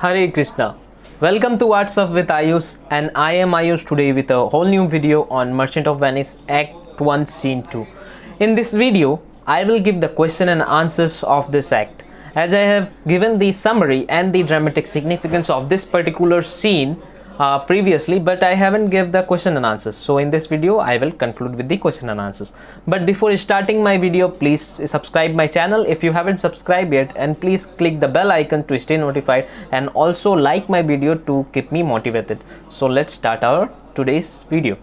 Hare Krishna. Welcome to What's Up with Ayush, and I am Ayush today with a whole new video on Merchant of Venice Act 1 Scene 2. In this video, I will give the question and answers of this act, as I have given the summary and the dramatic significance of this particular scene previously, but I haven't give the question and answers. So in this video I will conclude with the question and answers. But before starting my video, please subscribe my channel if you haven't subscribed yet, and please click the bell icon to stay notified, and also like my video to keep me motivated. So let's start our today's video.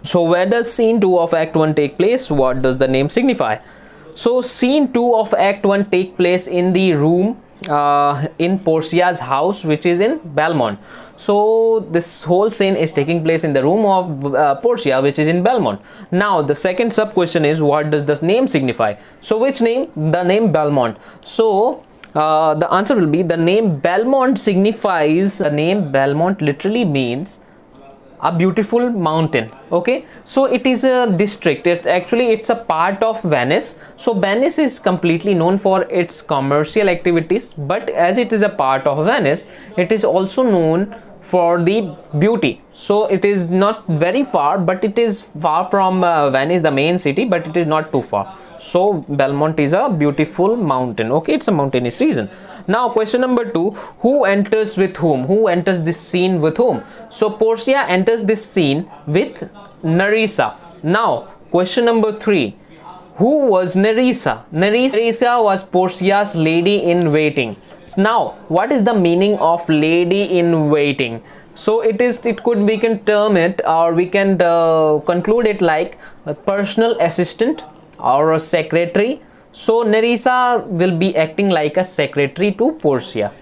So where does scene 2 of act 1 take place? What does the name signify? So scene 2 of act 1 take place in the room in Portia's house, which is in Belmont. So this whole scene is taking place in the room of Portia, which is in Belmont. Now the second sub question is, what does the name signify? So which name? The name Belmont. So the answer will be, the name Belmont signifies, the name Belmont literally means a beautiful mountain. Okay, so it is a district. It's a part of Venice. So Venice is completely known for its commercial activities, but as it is a part of Venice, it is also known for the beauty. So it is not very far, but it is far from Venice, the main city, but it is not too far. So Belmont is a beautiful mountain. Okay, it's a mountainous region. Now question number 2, who enters with whom? Who enters this scene with whom? So Portia enters this scene with Nerissa. Now question number 3, who was Nerissa? Nerissa was Portia's lady in waiting. Now what is the meaning of lady in waiting? So we can term it, or we can conclude it like a personal assistant or a secretary. So Nerissa will be acting like a secretary to Portia.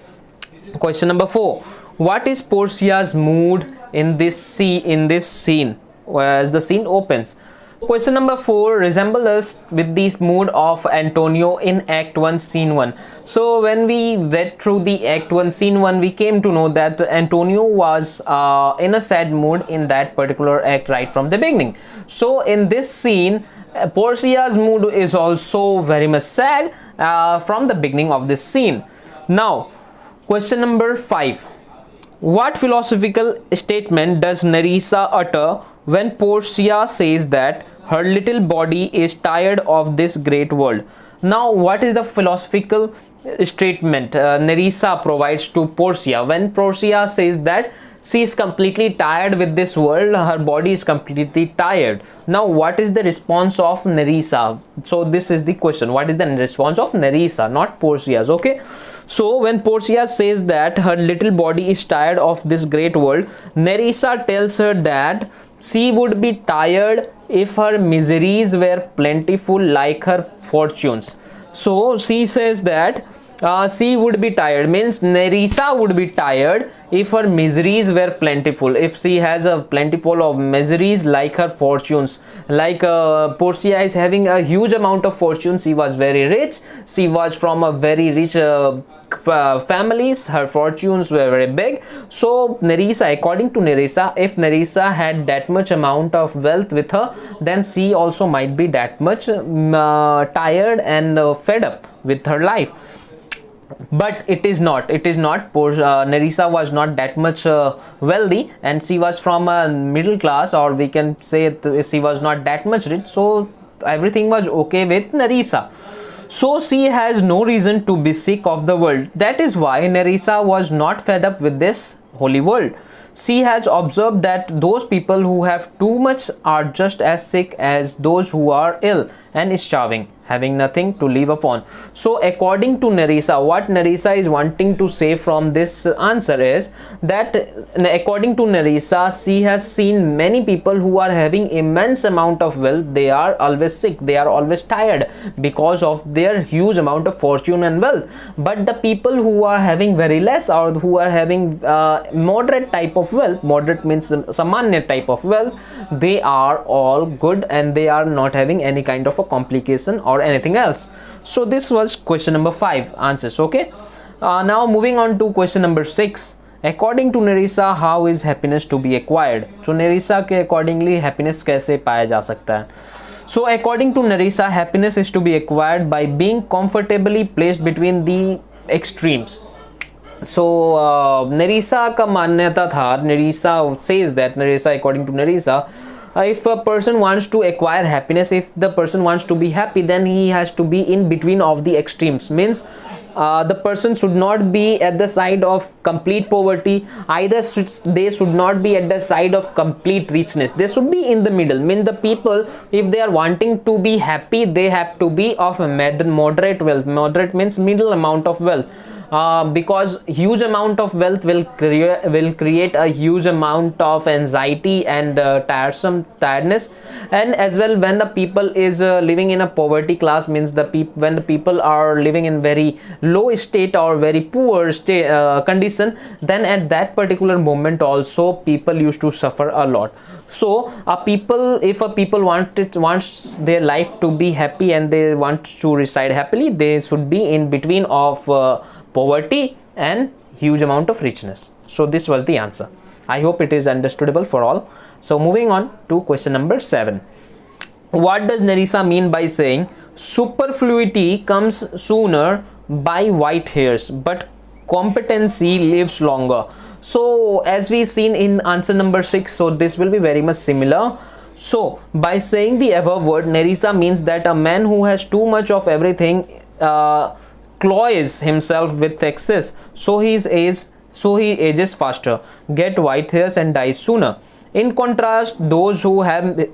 Question number 4, what is Portia's mood in this scene as the scene opens? Question number 4 resembles with this mood of Antonio in Act 1 Scene 1. So when we read through the Act 1 Scene 1, we came to know that Antonio was in a sad mood in that particular act right from the beginning. So in this scene, Portia's mood is also very much sad from the beginning of this scene. Now question number 5, what philosophical statement does Nerissa utter when Portia says that her little body is tired of this great world? Now what is the philosophical statement Nerissa provides to Portia when Portia says that she is completely tired with this world, her body is completely tired? Now what is the response of Nerissa? So this is the question, what is the response of Nerissa, not Portia's? Okay, so when Portia says that her little body is tired of this great world, Nerissa tells her that she would be tired if her miseries were plentiful like her fortunes. So she says that she would be tired, means Nerissa would be tired if her miseries were plentiful, if she has a plentiful of miseries like her fortunes. Like Portia is having a huge amount of fortune, she was very rich, she was from a very rich families, her fortunes were very big. So Nerissa, according to Nerissa, if Nerissa had that much amount of wealth with her, then she also might be that much tired and fed up with her life. But it is not. Nerissa was not that much wealthy, and she was from a middle class, or we can say she was not that much rich. So everything was okay with Nerissa. So she has no reason to be sick of the world. That is why Nerissa was not fed up with this holy world. She has observed that those people who have too much are just as sick as those who are ill and starving, having nothing to live upon. So according to Nerissa, what Nerissa is wanting to say from this answer is that according to Nerissa, she has seen many people who are having immense amount of wealth, they are always sick, they are always tired because of their huge amount of fortune and wealth. But the people who are having very less, or who are having moderate type of wealth, moderate means samanya type of wealth, they are all good and they are not having any kind of a complication or anything else. So this was question number 5 answers. Okay, now moving on to question number 6, according to Nerissa, how is happiness to be acquired? So Nerissa के accordingly happiness कैसे पाया जा सकता है? So according to Nerissa, happiness is to be acquired by being comfortably placed between the extremes. So Nerissa का मान्यता था, Nerissa says that, Nerissa, according to Nerissa, if a person wants to acquire happiness, if the person wants to be happy, then he has to be in between of the extremes. Means the person should not be at the side of complete poverty, either they should not be at the side of complete richness. They should be in the middle. Mean the people, if they are wanting to be happy, they have to be of a moderate wealth. Moderate means middle amount of wealth. Because huge amount of wealth will create a huge amount of anxiety and tiredness. And as well, when the people is living in a poverty class, means when the people are living in very low state or very poor state condition, then at that particular moment also people used to suffer a lot. So if a people wants their life to be happy and they want to reside happily, they should be in between of poverty and huge amount of richness. So this was the answer. I hope it is understandable for all. So moving on to question number 7. What does Nerissa mean by saying superfluity comes sooner by white hairs but competency lives longer? So as we seen in answer number 6, so this will be very much similar. So by saying the above word, Nerissa means that a man who has too much of everything cloys himself with excess, so he ages faster, get white hairs and dies sooner. In contrast, those who have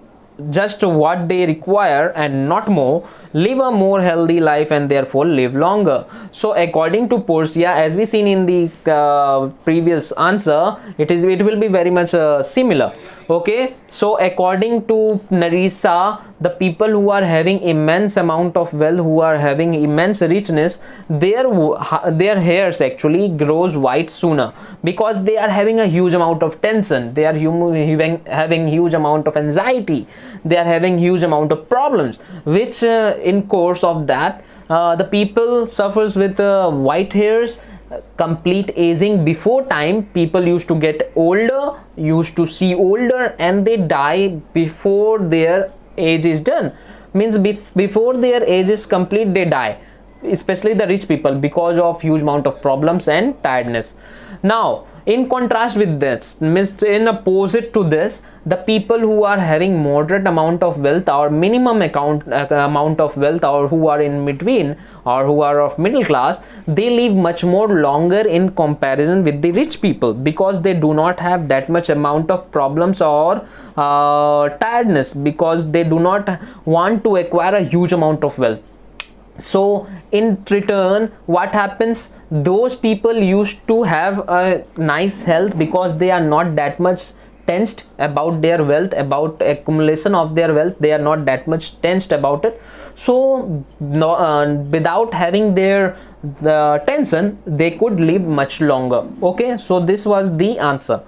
just what they require and not more live a more healthy life and therefore live longer. So according to Porcia, as we seen in the previous answer, it will be very much similar. Okay, so according to Nerissa, the people who are having immense amount of wealth, who are having immense richness, their hairs actually grows white sooner, because they are having a huge amount of tension, they are having huge amount of anxiety, they are having huge amount of problems, which in course of that the people suffers with white hairs, complete aging before time. People used to get older, used to see older, and they die before their age is done. Means before their age is complete, they die, especially the rich people, because of huge amount of problems and tiredness. Now in contrast with this, means in opposite to this, the people who are having moderate amount of wealth or minimum amount of wealth, or who are in between, or who are of middle class, they live much more longer in comparison with the rich people, because they do not have that much amount of problems or tiredness, because they do not want to acquire a huge amount of wealth. So in return, what happens, those people used to have a nice health, because they are not that much tensed about their wealth, about accumulation of their wealth, they are not that much tensed about it. So without having their tension, they could live much longer. Okay, so this was the answer.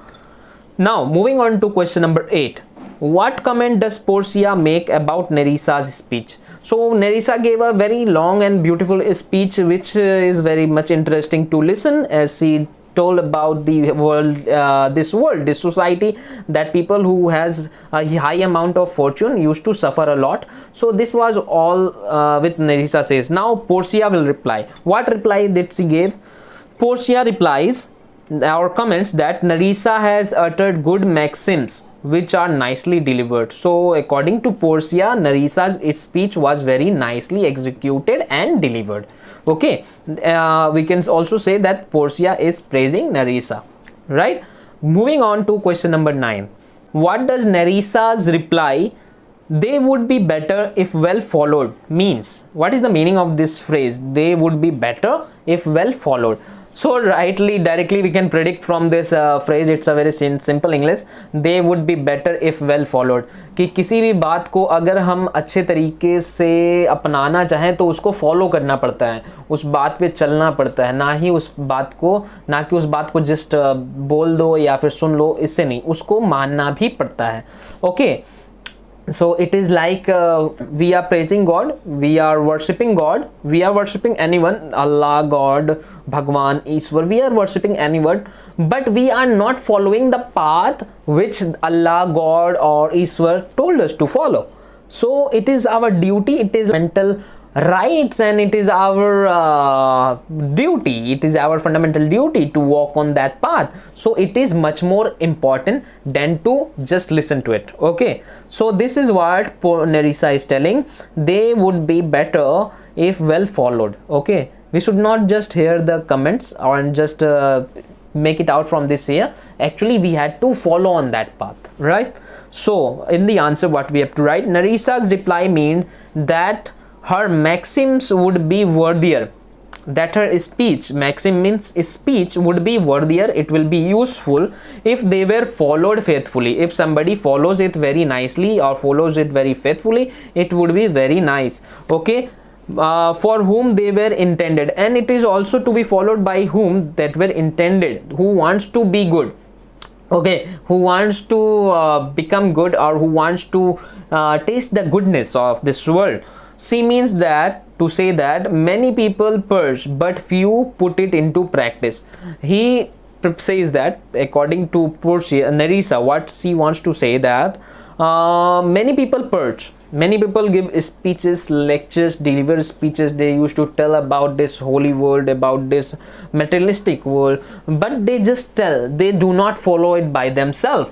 Now moving on to question number 8. What comment does Porcia make about Nerissa's speech? So Nerissa gave a very long and beautiful speech, which is very much interesting to listen, as she told about the world, this society, that people who has a high amount of fortune used to suffer a lot. So this was all with Nerissa says. Now Porcia will reply. What reply did she give? Porcia replies or comments that Nerissa has uttered good maxims which are nicely delivered. So according to Porcia, Nerissa's speech was very nicely executed and delivered. Okay, we can also say that Porcia is praising Nerissa, right? Moving on to question number 9. What does Nerissa's reply, "they would be better if well followed," means? What is the meaning of this phrase, "they would be better if well followed"? So directly we can predict from this phrase, it's a very simple English, they would be better if well followed, कि किसी भी बात को अगर हम अच्छे तरीके से अपनाना चाहें तो उसको फॉलो करना पड़ता है, उस बात पे चलना पड़ता है, ना कि उस बात को जस्ट बोल दो या फिर सुन लो, इससे नहीं, उसको मानना भी पड़ता है. Okay, so it is like we are praising God, we are worshipping God, we are worshipping anyone, Allah, God, Bhagwan, Ishwar, we are worshipping anyone, but we are not following the path which Allah, God or Ishwar told us to follow. So it is our duty, it is mental rights, and it is our duty, it is our fundamental duty to walk on that path. So it is much more important than to just listen to it. Okay, so this is what Nerissa is telling. They would be better if well followed. Okay, we should not just hear the comments and just make it out from this here. Actually, we had to follow on that path, right? So in the answer, what we have to write, Nerissa's reply means that her maxims would be worthier, that her speech, maxim means speech, would be worthier, it will be useful if they were followed faithfully. If somebody follows it very nicely or follows it very faithfully, it would be very nice. Okay, for whom they were intended, and it is also to be followed by whom that were intended, who wants to be good. Okay, who wants to become good, or who wants to taste the goodness of this world. C means that to say that many people purge but few put it into practice. He says that according to Portia, Nerissa, what she wants to say that many people purge, many people give speeches, lectures, deliver speeches, they used to tell about this holy world, about this materialistic world, but they just tell, they do not follow it by themselves.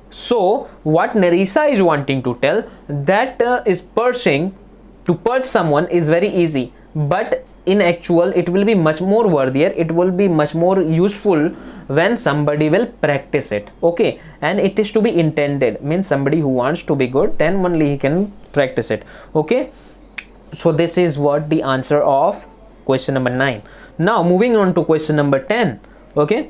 So what Nerissa is wanting to tell, that is purging, to purge someone is very easy, but in actual it will be much more worthier, it will be much more useful when somebody will practice it. Okay, and it is to be intended, means somebody who wants to be good, then only he can practice it. Okay, so this is what the answer of question number 9. Now moving on to question number 10. Okay,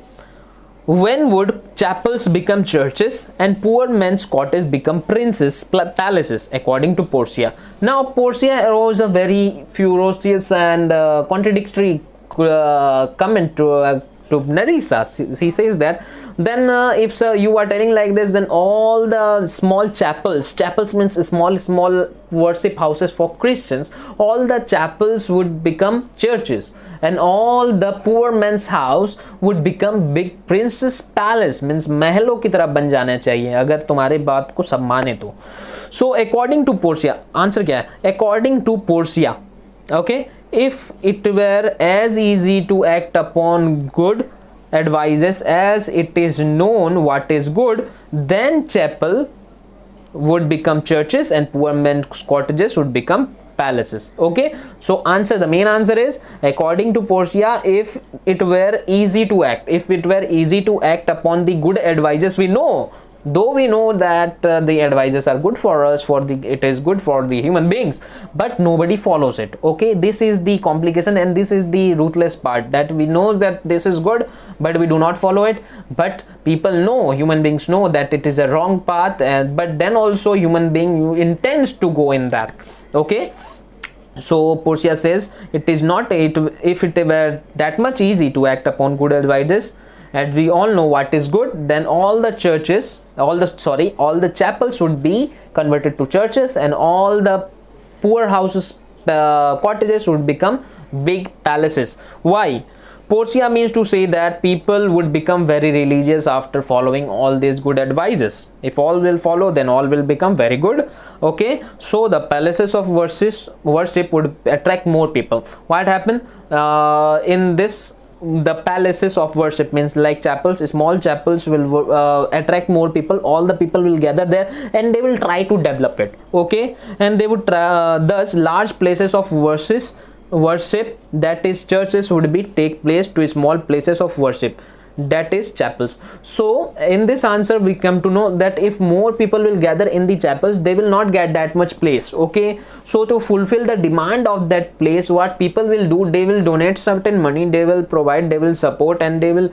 when would chapels become churches and poor men's cottages become palaces, according to Portia? Now Portia was a very ferocious and contradictory comment to Nerissa. She says that then if you are telling like this, then all the small chapels means small worship houses for Christians, all the chapels would become churches, and all the poor men's house would become big prince's palace, means महलों की तरह बन जाना चाहिए अगर तुम्हारे बात को सब माने तो. So according to Portia, answer क्या है? According to Portia, okay, if it were as easy to act upon good advices as it is known what is good, then chapel would become churches and poor men's cottages would become palaces. Okay, so answer, the main answer is according to Portia, if it were easy to act, if it were easy to act upon the good advices, we know, though we know that the advices are good for us, it is good for the human beings, but nobody follows it. Okay, this is the complication and this is the ruthless part, that we know that this is good but we do not follow it. But people know, human beings know that it is a wrong path, but then also human being intends to go in that. Okay, so Portia says it is not if it were that much easy to act upon good advices, and we all know what is good, then all the churches, all the chapels would be converted to churches, and all the poor houses, cottages would become big palaces. Why? Portia means to say that people would become very religious after following all these good advices. If all will follow, then all will become very good. Okay, so the palaces of worship would attract more people. What happened in this? The palaces of worship means like chapels, small chapels will attract more people, all the people will gather there and they will try to develop it. Okay, and they would thus large places of worship, that is churches, would be take place to small places of worship, that is chapels. So in this answer we come to know that if more people will gather in the chapels, they will not get that much place. Okay, so to fulfill the demand of that place, what people will do, they will donate certain money, they will provide, they will support, and they will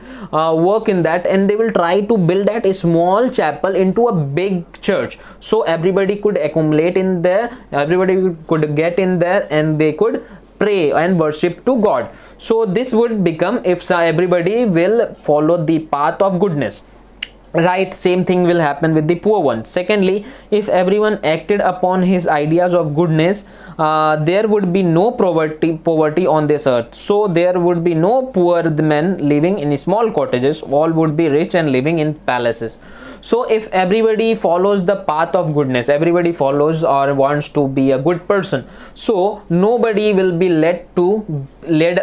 work in that, and they will try to build that a small chapel into a big church, so everybody could accumulate in there, everybody could get in there, and they could pray and worship to God. So this would become, if everybody will follow the path of goodness. right, same thing will happen with the poor one. Secondly, if everyone acted upon his ideas of goodness, there would be no poverty on this earth. So there would be no poor men living in small cottages, all would be rich and living in palaces. So if everybody follows the path of goodness, everybody follows or wants to be a good person, so nobody will be led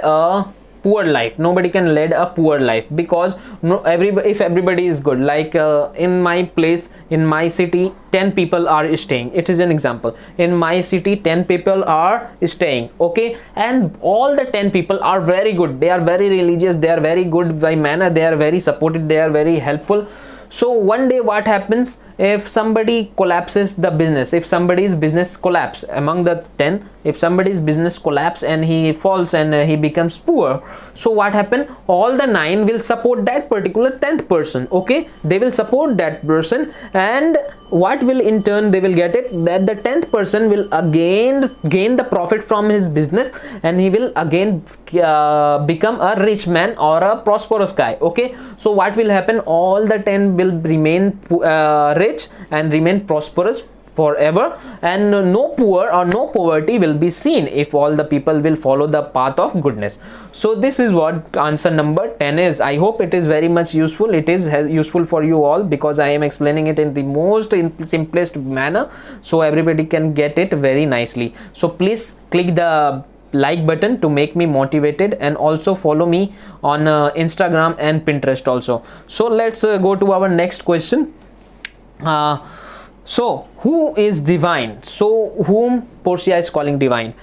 a poor life. Nobody can lead a poor life, because if everybody is good, like in my place, in my city, 10 people are staying. It is an example. In my city, 10 people are staying, okay, and all the 10 people are very good, they are very religious, they are very good by manner, they are very supportive, they are very helpful. So one day what happens, if somebody collapses the business, if somebody's business collapse among the 10, if somebody's business collapse and he falls and he becomes poor, so what happen, all the 9 will support that particular 10th person, okay, they will support that person, and what will in turn they will get it, that the 10th person will again gain the profit from his business, and he will again become a rich man or a prosperous guy, okay. So what will happen, all the 10 will remain rich and remain prosperous forever, and no poor or no poverty will be seen if all the people will follow the path of goodness. So this is what answer number 10 is. I hope it is very much useful. It is useful for you all, because I am explaining it in the most simplest manner, so everybody can get it very nicely. So please click the like button to make me motivated, and also follow me on Instagram and Pinterest also. So let's go to our next question. So who is divine? So whom Portia is calling divine?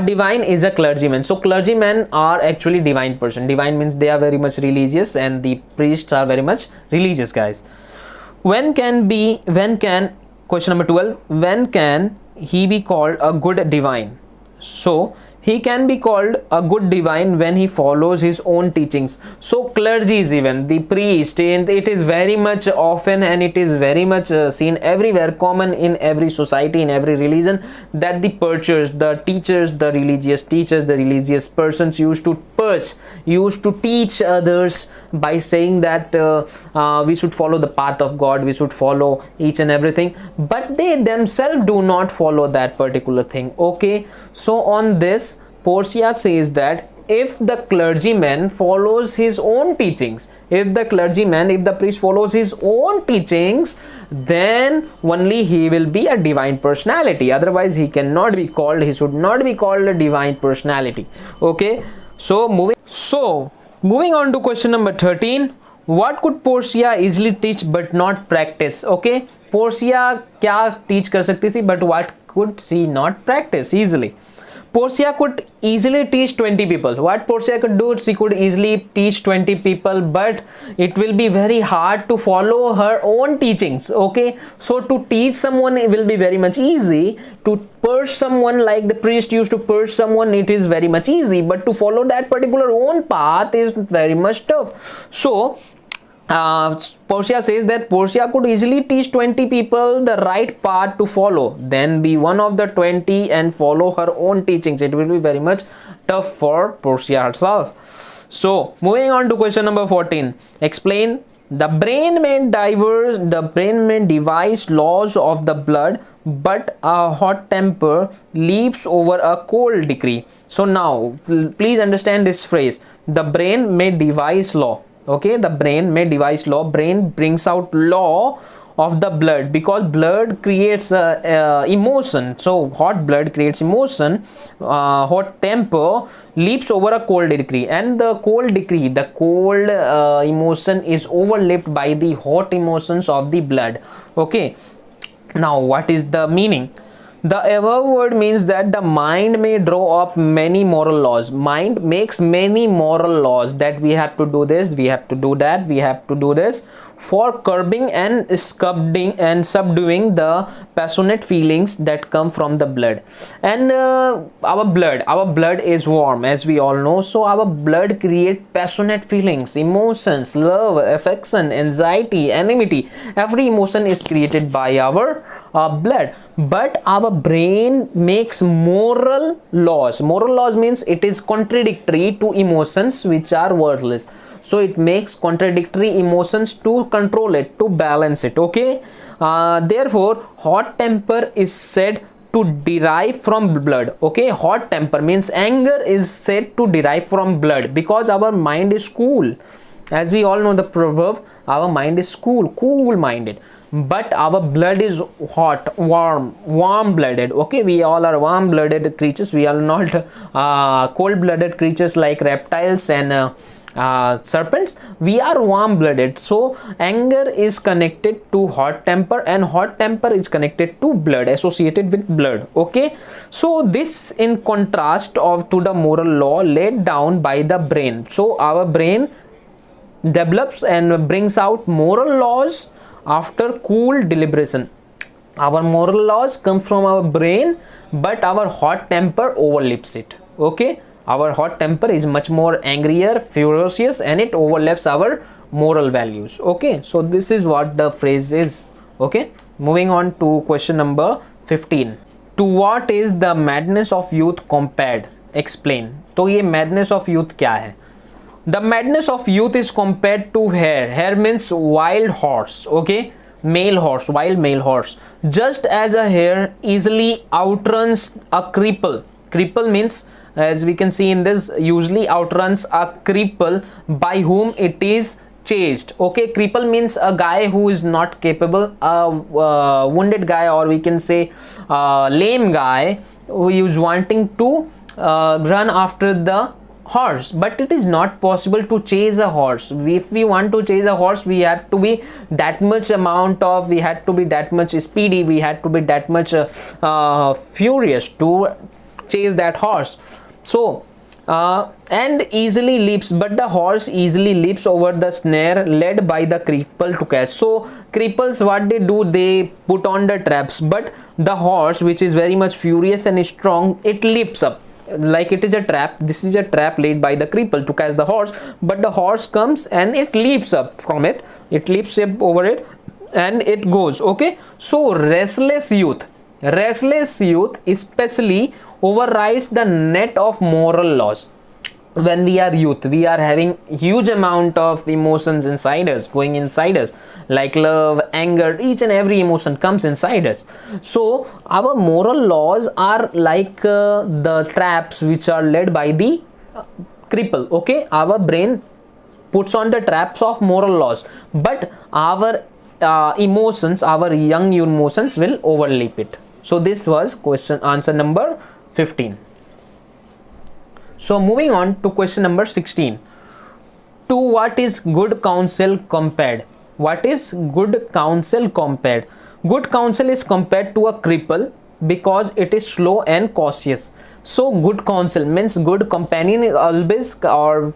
Divine is a clergyman. So clergymen are actually divine person. Divine means they are very much religious, and the priests are very much religious guys. Question number 12, when can he be called a good divine? So he can be called a good divine when he follows his own teachings. So clergies, even the priest, and it is very much often, and it is very much seen everywhere, common in every society, in every religion, that the preachers, the teachers, the religious teachers, the religious persons used to teach others by saying that we should follow the path of God, we should follow each and everything, but they themselves do not follow that particular thing, okay. So on this, Portia says that if the clergyman follows his own teachings, if the priest follows his own teachings, then only he will be a divine personality. Otherwise he should not be called a divine personality, okay. So moving on to question number 13. What could Portia easily teach but not practice? Okay, Portia क्या teach कर सकती थी, but what could she not practice easily? Portia could easily teach 20 people. What Portia could do, she could easily teach 20 people, but it will be very hard to follow her own teachings, okay. So to teach someone, it will be very much easy. To purge someone, like the priest used to purge someone, it is very much easy, but to follow that particular own path is very much tough. So Portia says that Portia could easily teach 20 people the right path to follow, then be one of the 20 and follow her own teachings. It will be very much tough for Portia herself. So moving on to question number 14. Explain. The brain may devise laws of the blood, but a hot temper leaps over a cold decree. So now please understand this phrase. The brain may devise law. Okay, the brain may devise law. Brain brings out law of the blood, because blood creates emotion. So hot blood creates emotion. Hot temper leaps over a cold decree, and the cold emotion is overleaped by the hot emotions of the blood. Okay, now what is the meaning? The above word means that the mind may draw up many moral laws. Mind makes many moral laws, that we have to do this, we have to do that, we have to do this, for curbing and subduing the passionate feelings that come from the blood. And our blood is warm, as we all know. So our blood creates passionate feelings, emotions, love, affection, anxiety, enmity. Every emotion is created by our blood. But our brain makes moral laws. Moral laws means it is contradictory to emotions which are worthless. so it makes contradictory emotions to control it, to balance it. Okay, therefore hot temper is said to derive from blood. Okay, hot temper means anger is said to derive from blood because our mind is cool. As we all know the proverb, our mind is cool minded, but our blood is hot, warm blooded. Okay, we all are warm blooded creatures, we are not cold blooded creatures like reptiles and serpents. We are warm blooded. So anger is connected to hot temper, and hot temper is connected to blood, associated with blood. Okay, so this in contrast of to the moral law laid down by the brain. So our brain develops and brings out moral laws after cool deliberation. Our moral laws come from our brain, but our hot temper overleaps it. Okay, our hot temper is much more angrier, ferocious, and it overlaps our moral values. Okay, so this is what the phrase is. Okay, moving on to question number 15. To what is the madness of youth compared? Explain. तो ये madness of youth क्या है? The madness of youth is compared to hare. Hare means wild horse. Okay, male horse, wild male horse. Just as a hare easily outruns a cripple. Cripple means, as we can see in this, usually outruns a cripple by whom it is chased. Okay, cripple means a guy who is not capable, a wounded guy, or we can say lame guy who is wanting to run after the horse, but it is not possible to chase a horse. If we want to chase a horse, we had to be that much we had to be that much speedy, we had to be that much furious to chase that horse. So and easily leaps, but the horse easily leaps over the snare led by the cripple to catch. So cripples, what they do, they put on the traps, but the horse, which is very much furious and strong, it leaps up like it is a trap. This is a trap laid by the cripple to catch the horse, but the horse comes and it leaps up from it, it leaps up over it and it goes. Okay, so restless youth especially overrides the net of moral laws. When we are youth, we are having huge amount of emotions inside us, going inside us, like love, anger, each and every emotion comes inside us. So our moral laws are like the traps which are led by the cripple. Okay, our brain puts on the traps of moral laws, but our emotions, our young emotions will overleap it. So this was answer number 15. So moving on to question number 16. To what is good counsel compared? What is good counsel compared? Good counsel is compared to a cripple because it is slow and cautious. So good counsel means good companion is always, or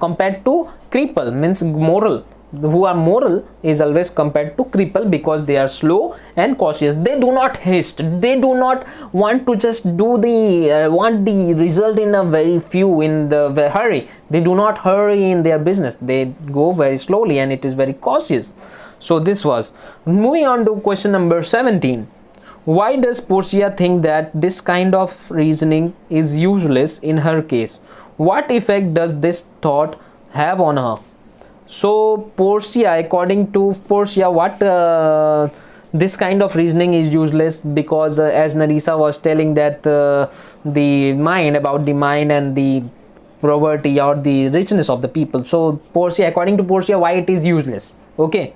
compared to cripple means moral. Who are moral is always compared to cripple because they are slow and cautious. They do not haste, they do not want to just do the want the result in a very few in the hurry. They do not hurry in their business, they go very slowly and it is very cautious. So this was. Moving on to question number 17. Why does Portia think that this kind of reasoning is useless in her case? What effect does this thought have on her? So Portia, according to Portia, what this kind of reasoning is useless because as Narisa was telling that the mind, about the mind and the poverty or the richness of the people. So Portia, according to Portia, why it is useless? Okay,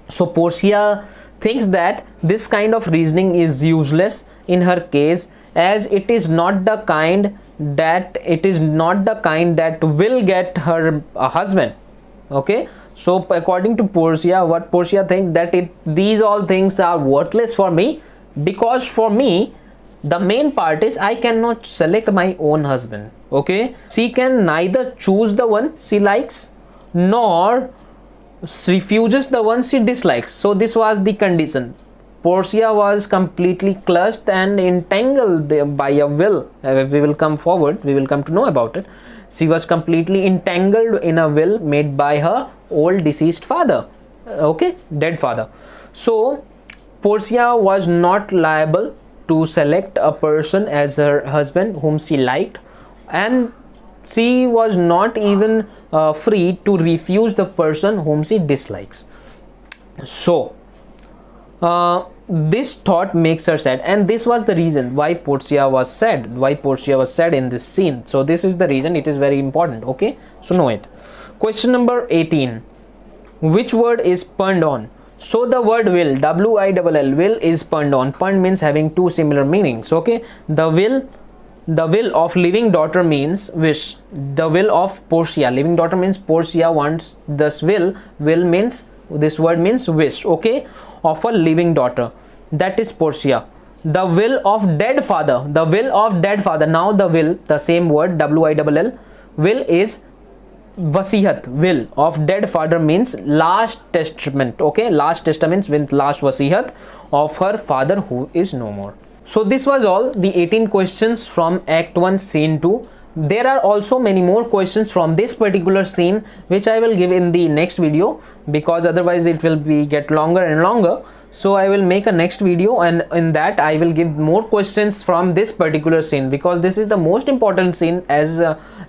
so Portia thinks that this kind of reasoning is useless in her case, as it is not the kind that will get her a husband. Okay, so according to Portia, what Portia thinks, that these all things are worthless for me, because for me the main part is I cannot select my own husband. Okay, she can neither choose the one she likes nor refuses the one she dislikes. So this was the condition. Portia was completely clutched and entangled by a will. We will come forward, we will come to know about it. She was completely entangled in a will made by her old deceased father. Okay, dead father. So Portia was not liable to select a person as her husband whom she liked, and she was not even free to refuse the person whom she dislikes. So this thought makes her sad, and this was the reason why Portia was sad in this scene. So this is the reason. It is very important. Okay, so know it. Question number 18. Which word is punned on? So the word will, W-I-L-L, will is punned on. Punned means having two similar meanings. Okay, the will of living daughter means wish. The will of Portia, living daughter means Portia wants this will means, this word means wish. Okay, of a living daughter, that is Portia. The will of dead father, the will of dead father. Now the will, the same word, W-I-L-L, will is Wasihat. Will of dead father means last testament. Okay, last testament means last wasihat of her father who is no more. So this was all the 18 questions from Act 1 Scene 2. There are also many more questions from this particular scene which I will give in the next video, because otherwise it will get longer and longer. So I will make a next video, and in that I will give more questions from this particular scene, because this is the most important scene as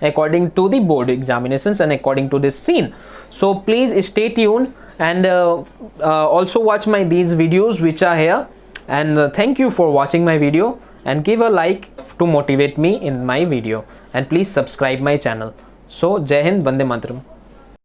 according to the board examinations and according to this scene. So please stay tuned, and also watch these videos which are here. And thank you for watching my video, and give a like to motivate me in my video, and please subscribe my channel. So Jai Hind, Vande Mataram.